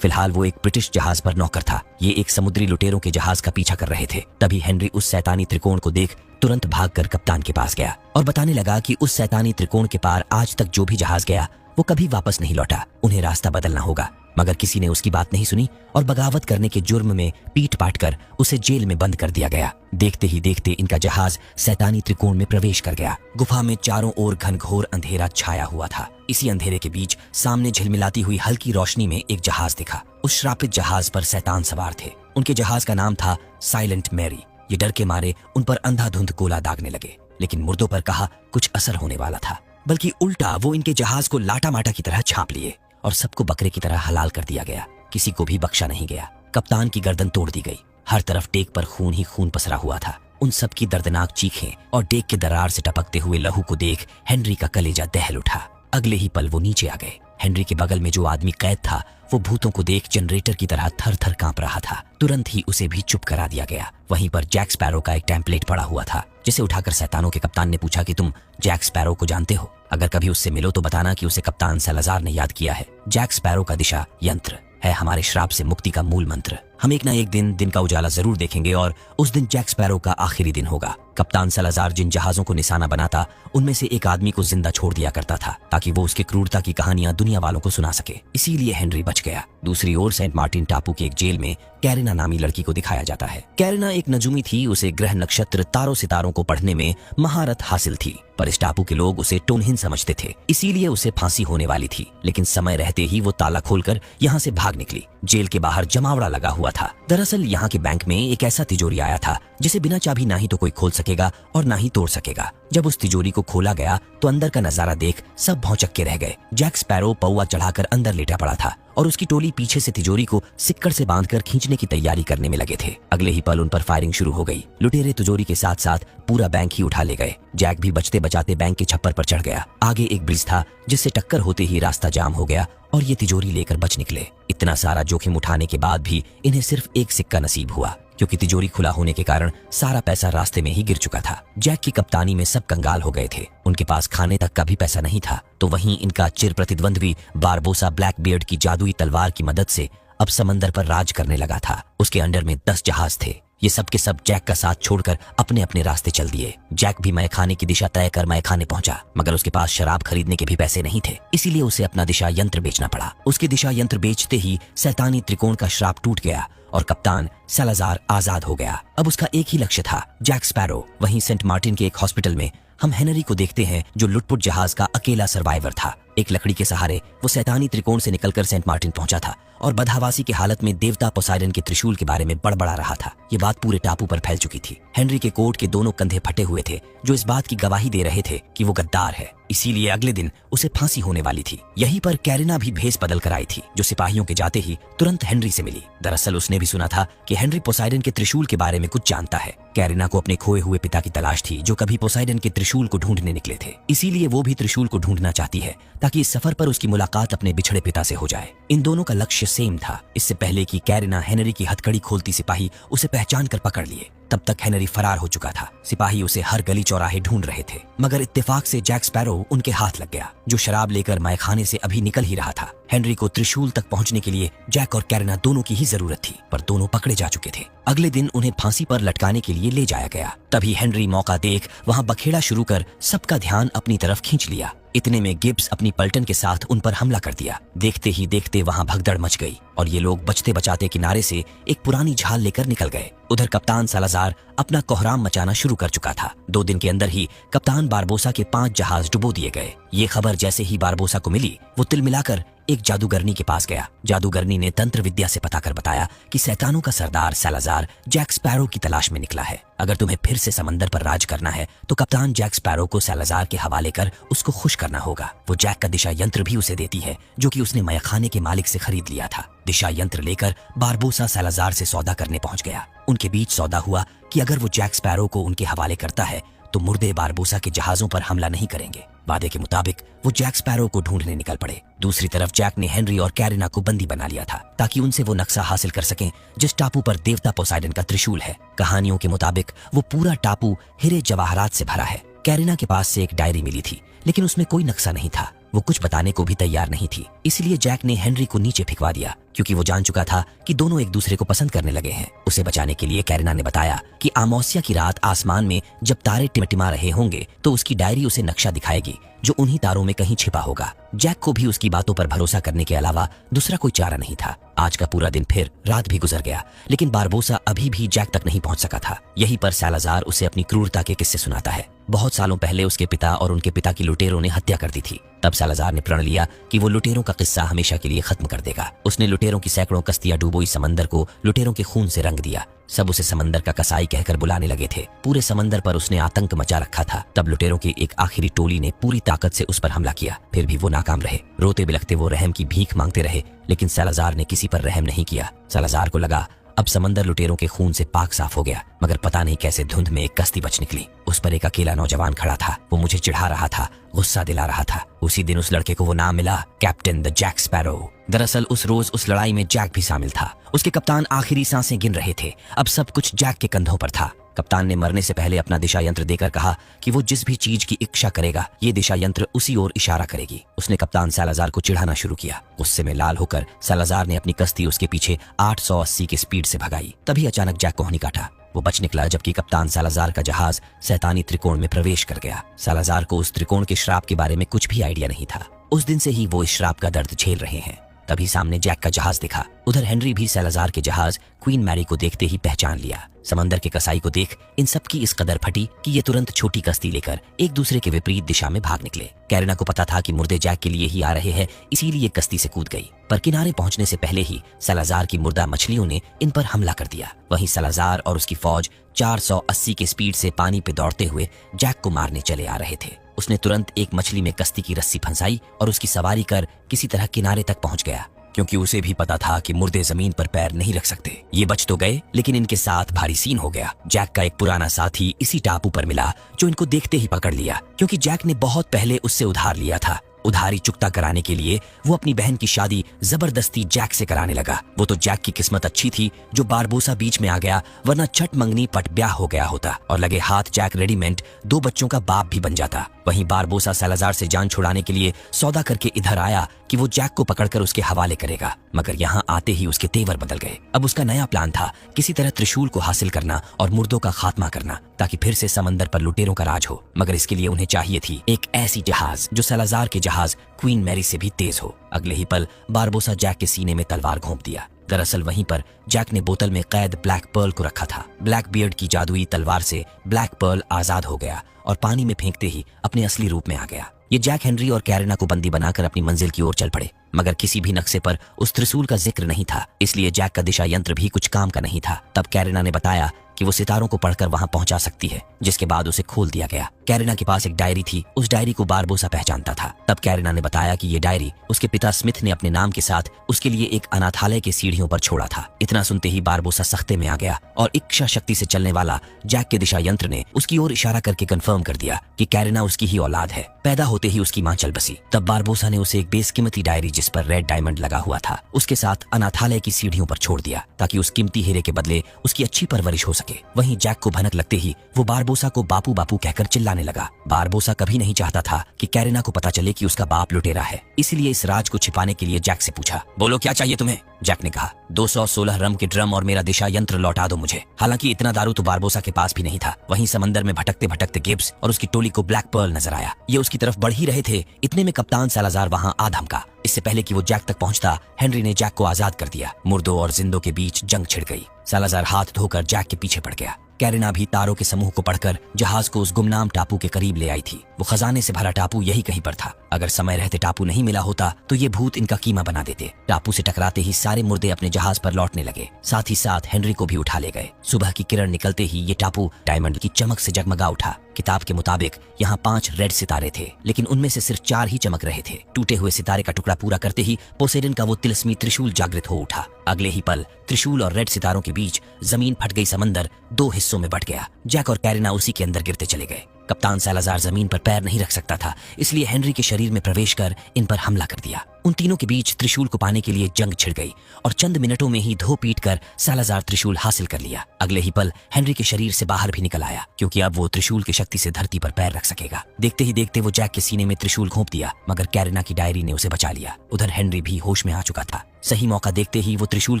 फिलहाल वो एक ब्रिटिश जहाज पर नौकर था। ये एक समुद्री लुटेरों के जहाज का पीछा कर रहे थे। तभी हेनरी उस शैतानी त्रिकोण को देख तुरंत भागकर कप्तान के पास गया और बताने लगा कि उस शैतानी त्रिकोण के पार आज तक जो भी जहाज गया वो कभी वापस नहीं लौटा, उन्हें रास्ता बदलना होगा। मगर किसी ने उसकी बात नहीं सुनी और बगावत करने के जुर्म में पीट पाट कर उसे जेल में बंद कर दिया गया। देखते ही देखते इनका जहाज शैतानी त्रिकोण में प्रवेश कर गया। गुफा में चारों ओर घनघोर अंधेरा छाया हुआ था। इसी अंधेरे के बीच सामने झिलमिलाती हुई हल्की रोशनी में एक जहाज दिखा। उस श्रापित जहाज पर शैतान सवार थे। उनके जहाज का नाम था साइलेंट मैरी। ये डर के मारे उन पर अंधाधुंध गोला दागने लगे, लेकिन मुर्दों पर कहा कुछ असर होने वाला था, बल्कि उल्टा वो इनके जहाज को लाटा माटा की तरह छाप लिए और सबको बकरे की तरह हलाल कर दिया गया। किसी को भी बख्शा नहीं गया। कप्तान की गर्दन तोड़ दी गई। हर तरफ डेक पर खून ही खून पसरा हुआ था। उन सब की दर्दनाक चीखें और डेक के दरार से टपकते हुए लहू को देख हेनरी का कलेजा दहल उठा। अगले ही पल वो नीचे आ गए। हेनरी के बगल में जो आदमी कैद था वो भूतों को देख जनरेटर की तरह थर थर कांप रहा था। तुरंत ही उसे भी चुप करा दिया गया। वहीं पर जैक स्पैरो का एक टेम्पलेट पड़ा हुआ था, जिसे उठाकर शैतानों के कप्तान ने पूछा कि तुम जैक स्पैरो को जानते हो? अगर कभी उससे मिलो तो बताना कि उसे कप्तान सलाज़ार ने याद किया है। जैक स्पैरो का दिशा यंत्र है हमारे श्राप से मुक्ति का मूल मंत्र। हम एक ना एक दिन का उजाला जरूर देखेंगे और उस दिन जैक स्पैरो का आखिरी दिन होगा। कप्तान सलाज़ार जिन जहाजों को निशाना बनाता उनमें से एक आदमी को जिंदा छोड़ दिया करता था, ताकि वो उसके क्रूरता की कहानियां दुनिया वालों को सुना सके। इसीलिए हेनरी बच गया। दूसरी ओर सेंट मार्टिन टापू के एक जेल में कैरिना नामी लड़की को दिखाया जाता है। कैरिना एक नजूमी थी। उसे ग्रह नक्षत्र तारों सितारों को पढ़ने में महारत हासिल थी, पर इस टापू के लोग उसे टोनहीन समझते थे। इसीलिए उसे फांसी होने वाली थी, लेकिन समय रहते ही वो ताला खोलकर यहाँ से भाग निकली। जेल के बाहर जमावड़ा लगा हुआ था। दरअसल यहाँ के बैंक में एक ऐसा तिजोरी आया था जिसे बिना चाबी ना ही तो कोई खोल सकेगा और ना ही तोड़ सकेगा। जब उस तिजोरी को खोला गया तो अंदर का नजारा देख सब भौंचक के रह गए। जैक स्पैरो पौवा चढ़ाकर अंदर लेटा पड़ा था और उसकी टोली पीछे से तिजोरी को सिक्कड़ से बांधकर खींचने की तैयारी करने में लगे थे। अगले ही पल उन पर फायरिंग शुरू हो गई। लुटेरे तिजोरी के साथ साथ पूरा बैंक ही उठा ले गए। जैक भी बचते बचाते बैंक के छप्पर पर चढ़ गया। आगे एक ब्रिज था जिससे टक्कर होते ही रास्ता जाम हो गया और ये तिजोरी लेकर बच निकले। इतना सारा जोखिम उठाने के बाद भी इन्हें सिर्फ एक सिक्का नसीब हुआ, क्योंकि तिजोरी खुला होने के कारण सारा पैसा रास्ते में ही गिर चुका था। जैक की कप्तानी में सब कंगाल हो गए थे। उनके पास खाने तक का भी पैसा नहीं था। तो वहीं इनका चिर प्रतिद्वंद्वी बारबोसा ब्लैक बियर्ड की जादुई तलवार की मदद से अब समंदर पर राज करने लगा था। उसके अंडर में 10 जहाज थे। ये सब के सब जैक का साथ छोड़कर अपने अपने रास्ते चल दिए। जैक भी मैखाने की दिशा तय कर मैखाने पहुंचा, मगर उसके पास शराब खरीदने के भी पैसे नहीं थे। इसीलिए उसे अपना दिशा यंत्र बेचना पड़ा। उसके दिशा यंत्र बेचते ही शैतानी त्रिकोण का श्राप टूट गया और कप्तान सलाज़ार आजाद हो गया। अब उसका एक ही लक्ष्य था, जैक स्पैरो। वहीं सेंट मार्टिन के एक हॉस्पिटल में हम हेनरी को देखते हैं, जो लुटपुट जहाज का अकेला सर्वाइवर था। एक लकड़ी के सहारे वो शैतानी त्रिकोण से निकलकर सेंट मार्टिन पहुंचा था और बदहवासी की हालत में देवता पोसाइडन के त्रिशूल के बारे में बड़बड़ा रहा था। ये बात पूरे टापू पर फैल चुकी थी। हेनरी के कोट के दोनों कंधे फटे हुए थे, जो इस बात की गवाही दे रहे थे कि वो गद्दार है। इसीलिए अगले दिन उसे फांसी होने वाली थी। यहीं पर कैरिना भी भेस बदल कर आई थी, जो सिपाहियों के जाते ही तुरंत हेनरी से मिली। दरअसल उसने भी सुना था कि हेनरी पोसाइडन के त्रिशूल के बारे में कुछ जानता है। कैरिना को अपने खोए हुए पिता की तलाश थी, जो कभी पोसाइडन के त्रिशूल को ढूंढने निकले थे। इसीलिए वो भी त्रिशूल को ढूंढना चाहती है, ताकि इस सफर पर उसकी मुलाकात अपने बिछड़े पिता से हो जाए। इन दोनों का लक्ष्य सेम था। इससे पहले कि कैरिना हेनरी की हथकड़ी खोलती सिपाही उसे पहचान कर पकड़ लिए, तब तक हेनरी फरार हो चुका था। सिपाही उसे हर गली चौराहे ढूंढ रहे थे, मगर इत्तेफाक से जैक स्पैरो उनके हाथ लग गया, जो शराब लेकर मैखाने से अभी निकल ही रहा था। हेनरी को त्रिशूल तक पहुंचने के लिए जैक और कैरिना दोनों की ही जरूरत थी, पर दोनों पकड़े जा चुके थे। अगले दिन उन्हें फांसी पर लटकाने के लिए ले जाया गया। तभी हेनरी मौका देख वहां बखेड़ा शुरू कर सबका ध्यान अपनी तरफ खींच लिया। इतने में गिब्स अपनी पलटन के साथ उन पर हमला कर दिया। देखते ही देखते वहां भगदड़ मच गई और ये लोग बचते बचाते किनारे से एक पुरानी झाल लेकर निकल गए। उधर कप्तान सलाज़ार अपना कोहराम मचाना शुरू कर चुका था। 2 दिन के अंदर ही कप्तान बारबोसा के 5 जहाज डुबो दिए गए। ये खबर जैसे ही बारबोसा को मिली, वो तिल मिलाकर एक जादूगरनी के पास गया। जादूगरनी ने तंत्र विद्या से पता कर बताया कि शैतानों का सरदार सलाज़ार जैक स्पैरो की तलाश में निकला है। अगर तुम्हें फिर से समंदर पर राज करना है तो कप्तान जैक स्पैरो को सलाज़ार के हवाले कर उसको खुश करना होगा। वो जैक का दिशा यंत्र भी उसे देती है, जो कि उसने मैखाने के मालिक से खरीद लिया था। दिशा यंत्र लेकर बारबोसा सलाज़ार से सौदा करने पहुंच गया। उनके बीच सौदा हुआ कि अगर वो जैक स्पैरो को उनके हवाले करता है तो मुर्दे बारबोसा के जहाजों पर हमला नहीं करेंगे। वादे के मुताबिक वो जैक स्पैरो को ढूंढने निकल पड़े। दूसरी तरफ जैक ने हेनरी और कैरिना को बंदी बना लिया था, ताकि उनसे वो नक्शा हासिल कर सकें जिस टापू पर देवता पोसाइडन का त्रिशूल है। कहानियों के मुताबिक वो पूरा टापू हीरे जवाहरात से भरा है। कैरिना के पास से एक डायरी मिली थी, लेकिन उसमें कोई नक्शा नहीं था। वो कुछ बताने को भी तैयार नहीं थी। इसलिए जैक ने हेनरी को नीचे फेंकवा दिया, क्योंकि वो जान चुका था कि दोनों एक दूसरे को पसंद करने लगे हैं। उसे बचाने के लिए कैरिना ने बताया कि अमावस्या की रात आसमान में जब तारे टिमटिमा रहे होंगे तो उसकी डायरी उसे नक्शा दिखाएगी जो उन्हीं तारों में कहीं छिपा होगा। जैक को भी उसकी बातों पर भरोसा करने के अलावा दूसरा कोई चारा नहीं था। आज का पूरा दिन फिर रात भी गुजर गया, लेकिन बारबोसा अभी भी जैक तक नहीं पहुंच सका था। यहीं पर सालाजार उसे अपनी क्रूरता के किस्से सुनाता है। बहुत सालों पहले उसके पिता और उनके पिता की लुटेरों ने हत्या कर दी थी। तब सालाजार ने प्रण लिया कि वो लुटेरों का किस्सा हमेशा के लिए खत्म कर देगा। उसने लुटेरों की सैकड़ों कश्तियां डूबोई समंदर को लुटेरों के खून से रंग दिया। सब उसे समंदर का कसाई कहकर बुलाने लगे थे। पूरे समंदर पर उसने आतंक मचा रखा था। तब लुटेरों की एक आखिरी टोली ने पूरी ताकत से उस पर हमला किया, फिर भी वो नाकाम रहे। रोते बिलखते वो रहम की भीख मांगते रहे, लेकिन सालाजार ने किसी पर रहम नहीं किया। सालाजार को लगा अब समंदर लुटेरों के खून से पाक साफ हो गया, मगर पता नहीं कैसे धुंध में एक कश्ती बच निकली। उस पर एक अकेला नौजवान खड़ा था। वो मुझे चिढ़ा रहा था, गुस्सा दिला रहा था। उसी दिन उस लड़के को वो नाम मिला, कैप्टन द जैक स्पैरो। दरअसल उस रोज उस लड़ाई में जैक भी शामिल था। उसके कप्तान आखिरी सांसें गिन रहे थे। अब सब कुछ जैक के कंधों पर था। कप्तान ने मरने से पहले अपना दिशा यंत्र देकर कहा कि वो जिस भी चीज की इच्छा करेगा ये दिशा यंत्र उसी ओर इशारा करेगी। उसने कप्तान सालाजार को चिढ़ाना शुरू किया। गुस्से में लाल होकर सालाजार ने अपनी कश्ती उसके पीछे 880 की स्पीड से भगाई। तभी अचानक जैक को हनी काटा। वो बच निकला, जबकि कप्तान सालाजार का जहाज शैतानी त्रिकोण में प्रवेश कर गया। सालाजार को उस त्रिकोण के श्राप के बारे में कुछ भी आइडिया नहीं था। उस दिन से ही वो इस श्राप का दर्द झेल रहे हैं। तभी सामने जैक का जहाज दिखा। उधर हेनरी भी सालाजार के जहाज क्वीन मैरी को देखते ही पहचान लिया। समंदर के कसाई को देख इन सब की इस कदर फटी कि ये तुरंत छोटी कश्ती लेकर एक दूसरे के विपरीत दिशा में भाग निकले। कैरिना को पता था कि मुर्दे जैक के लिए ही आ रहे हैं, इसीलिए कश्ती से कूद गई। पर किनारे पहुंचने से पहले ही सालाजार की मुर्दा मछलियों ने इन पर हमला कर दिया। वहीं सालाजार और उसकी फौज 480 की स्पीड से पानी पे दौड़ते हुए जैक को मारने चले आ रहे थे। उसने तुरंत एक मछली में कश्ती की रस्सी फंसाई और उसकी सवारी कर किसी तरह किनारे तक पहुंच गया, क्योंकि उसे भी पता था कि मुर्दे जमीन पर पैर नहीं रख सकते। ये बच तो गए, लेकिन इनके साथ भारी सीन हो गया। जैक का एक पुराना साथी इसी टापू पर मिला, जो इनको देखते ही पकड़ लिया, क्योंकि जैक ने बहुत पहले उससे उधार लिया था। उधारी चुकता कराने के लिए वो अपनी बहन की शादी जबरदस्ती जैक से कराने लगा। वो तो जैक की किस्मत अच्छी थी जो बारबोसा बीच में आ गया, वरना छठ मंगनी पट ब्याह हो गया होता और लगे हाथ जैक रेडीमेड 2 बच्चों का बाप भी बन जाता। वहीं बारबोसा सालाजार से जान छुड़ाने के लिए सौदा करके इधर आया कि वो जैक को पकड़कर उसके हवाले करेगा, मगर यहाँ आते ही उसके तेवर बदल गए। अब उसका नया प्लान था किसी तरह त्रिशूल को हासिल करना और मुर्दों का खात्मा करना, ताकि फिर से समंदर पर लुटेरों का राज हो। मगर इसके लिए उन्हें चाहिए थी एक ऐसी जहाज जो सालाजार के जहाज क्वीन मैरी से भी तेज हो। अगले ही पल बारबोसा जैक के सीने में तलवार घोंप दिया। दरअसल वहीं पर जैक ने बोतल में कैद ब्लैक पर्ल को रखा था। ब्लैक बियर्ड की जादुई तलवार से ब्लैक पर्ल आजाद हो गया और पानी में फेंकते ही अपने असली रूप में आ गया। ये जैक हेनरी और कैरिना को बंदी बनाकर अपनी मंजिल की ओर चल पड़े, मगर किसी भी नक्शे पर उस त्रिशूल का जिक्र नहीं था, इसलिए जैक का दिशा यंत्र भी कुछ काम का नहीं था। तब कैरिना ने बताया कि वो सितारों को पढ़कर वहां पहुंचा सकती है, जिसके बाद उसे खोल दिया गया। कैरिना के पास एक डायरी थी, उस डायरी को बारबोसा पहचानता था। तब कैरिना ने बताया कि ये डायरी उसके पिता स्मिथ ने अपने नाम के साथ उसके लिए एक अनाथालय के सीढ़ियों पर छोड़ा था। इतना सुनते ही बारबोसा सख्ते में आ गया और इच्छा शक्ति से चलने वाला जैक के दिशा यंत्र ने उसकी ओर इशारा करके कंफर्म कर दिया कि कैरिना उसकी ही औलाद है। पैदा होते ही उसकी मां चल बसी। तब बारबोसा ने उसे एक बेसकीमती डायरी जिस पर रेड डायमंड लगा हुआ था उसके साथ अनाथालय की सीढ़ियों पर छोड़ दिया, ताकि उस कीमती हीरे के बदले उसकी अच्छी परवरिश हो सके। वहीं जैक को भनक लगते ही वो बारबोसा को बापू बापू कहकर चिल्लाने लगा। बारबोसा कभी नहीं चाहता था कि कैरिना को पता चले कि उसका बाप लुटेरा है, इसीलिए इस राज को छिपाने के लिए जैक से पूछा, बोलो क्या चाहिए तुम्हें? जैक ने कहा, 216 रम के ड्रम और मेरा दिशा यंत्र लौटा दो मुझे। हालांकि इतना दारू तो बारबोसा के पास भी नहीं था। वहीं समंदर में भटकते भटकते गिब्स और उसकी टोली को ब्लैक पर्ल नजर आया। ये उसकी तरफ बढ़ ही रहे थे, इतने में कप्तान सालाजार वहां आ धमका। इससे पहले कि वो जैक तक पहुंचता, हेनरी ने जैक को आजाद कर दिया। मुर्दों और जिंदों के बीच जंग छिड़ गई। सालाजार हाथ धोकर जैक के पीछे पड़ गया। कैरिना भी तारों के समूह को पढ़कर जहाज को उस गुमनाम टापू के करीब ले आई थी। वो खजाने से भरा टापू यही कहीं पर था। अगर समय रहते टापू नहीं मिला होता तो ये भूत इनका कीमा बना देते। टापू से टकराते ही सारे मुर्दे अपने जहाज पर लौटने लगे, साथ ही साथ हेनरी को भी उठा ले गए। सुबह की किरण निकलते ही ये टापू डायमंड की चमक से जगमगा उठा। किताब के मुताबिक यहाँ 5 रेड सितारे थे, लेकिन उनमें से सिर्फ 4 ही चमक रहे थे। टूटे हुए सितारे का टुकड़ा पूरा करते ही पोसेडन का वो तिलस्मी त्रिशूल जागृत हो उठा। अगले ही पल त्रिशूल और रेड सितारों के बीच जमीन फट गई। समंदर 2 हिस्सों में बट गया। जैक और कैरिना उसी के अंदर गिरते चले गए। कप्तान सालाजार जमीन पर पैर नहीं रख सकता था, इसलिए हेनरी के शरीर में प्रवेश कर इन पर हमला कर दिया। उन तीनों के बीच त्रिशूल को पाने के लिए जंग छिड़ गई और चंद मिनटों में ही धो पीट कर सालाजार त्रिशूल हासिल कर लिया। अगले ही पल हेनरी के शरीर से बाहर भी निकल आया, क्योंकि अब वो त्रिशूल की शक्ति से धरती पर पैर रख सकेगा। देखते ही देखते वो जैक के सीने में त्रिशूल घोंप दिया, मगर कैरिना की डायरी ने उसे बचा लिया। उधर हेनरी भी होश में आ चुका था। सही मौका देखते ही वो त्रिशूल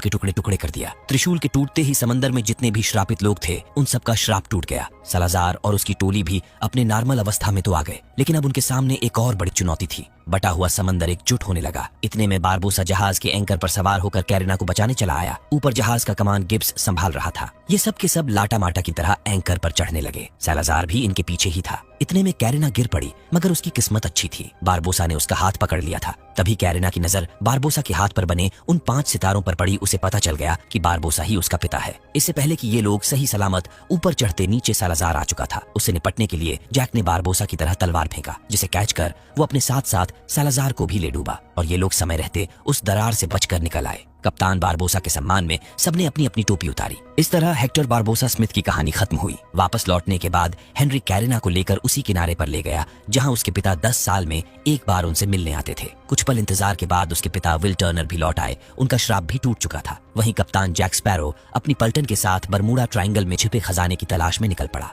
के टुकड़े टुकड़े कर दिया। त्रिशूल के टूटते ही समंदर में जितने भी श्रापित लोग थे उन सबका श्राप टूट गया। सालाजार और उसकी टोली भी अपने नॉर्मल अवस्था में तो आ गए, लेकिन अब उनके सामने एक और बड़ी चुनौती थी। बटा हुआ समंदर एकजुट होने लगा। इतने में बारबोसा जहाज के एंकर पर सवार होकर कैरिना को बचाने चला आया। ऊपर जहाज का कमान गिब्स संभाल रहा था। ये सब के सब लाटा माटा की तरह एंकर पर चढ़ने लगे। सालाजार भी इनके पीछे ही था। इतने में कैरिना गिर पड़ी, मगर उसकी किस्मत अच्छी थी। बारबोसा ने उसका हाथ पकड़ लिया था। तभी कैरिना की नजर बारबोसा के हाथ पर बने उन 5 सितारों पर पड़ी। उसे पता चल गया कि बारबोसा ही उसका पिता है। इससे पहले कि ये लोग सही सलामत ऊपर चढ़ते, नीचे सालाजार आ चुका था। उससे निपटने के लिए जैक ने बारबोसा की तरह तलवार फेंका, जिसे कैच कर वो अपने साथ साथ सालाजार को भी ले डूबा और ये लोग समय रहते उस दरार से बचकर निकल आए। कप्तान बारबोसा के सम्मान में सबने अपनी अपनी टोपी उतारी। इस तरह हेक्टर बारबोसा स्मिथ की कहानी खत्म हुई। वापस लौटने के बाद हेनरी कैरिना को लेकर उसी किनारे पर ले गया जहां उसके पिता 10 साल में एक बार उनसे मिलने आते थे। कुछ पल इंतजार के बाद उसके पिता विल टर्नर भी लौट आए। उनका श्राप भी टूट चुका था। वहीं कप्तान जैक स्पैरो अपनी पल्टन के साथ बरमूडा ट्रायंगल में छिपे खजाने की तलाश में निकल पड़ा।